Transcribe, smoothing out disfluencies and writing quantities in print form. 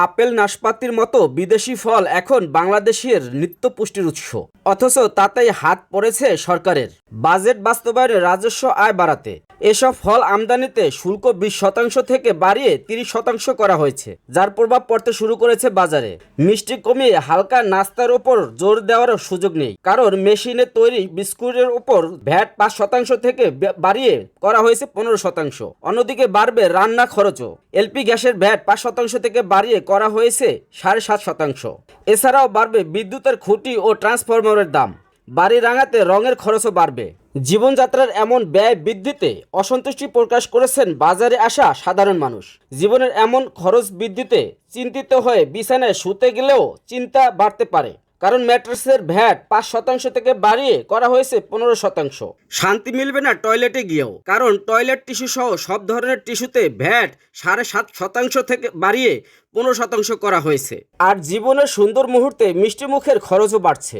Apple নাশপাতির মতো বিদেশি ফল এখন বাংলাদেশের নিত্য পুষ্টির উৎস, অথচ তাতেই হাত পড়েছে সরকারের বাজেট বাস্তবায়নে রাজস্ব আয় বাড়াতে। এসব ফল আমদানিতে শুল্ক 20% থেকে বাড়িয়ে 30% করা হয়েছে, যার প্রভাব পড়তে শুরু করেছে বাজারে। মিষ্টি কমিয়ে হালকা নাস্তার ওপর জোর দেওয়ার সুযোগ নেই, কারণ মেশিনে তৈরি বিস্কুটের উপর ভ্যাট 5% থেকে বাড়িয়ে করা হয়েছে 15%। অন্যদিকে বাড়বে রান্না খরচও। এলপি গ্যাসের ভ্যাট 5% থেকে বাড়িয়ে করা হয়েছে 7.5%। এছাড়াও বাড়বে বিদ্যুতের খুঁটি ও ট্রান্সফরমারের দাম। বাড়ি রাঙাতে রঙের খরচও বাড়বে। জীবনযাত্রার এমন ব্যয় বৃদ্ধিতে অসন্তুষ্টি প্রকাশ করেছেন বাজারে আসা সাধারণ মানুষ। জীবনের এমন খরচ বৃদ্ধিতে চিন্তিত হয়ে বিছানায় শুতে গেলেও চিন্তা বাড়তে পারে, কারণ ম্যাট্রেসের ভ্যাট 5% থেকে বাড়িয়ে করা হয়েছে 15%। শান্তি মিলবে না টয়লেটে গিয়েও, কারণ টয়লেট টিস্যু সহ সব ধরনের টিস্যুতে ভ্যাট 7.5% থেকে বাড়িয়ে 15% করা হয়েছে। আর জীবনের সুন্দর মুহূর্তে মিষ্টি মুখের খরচও বাড়ছে।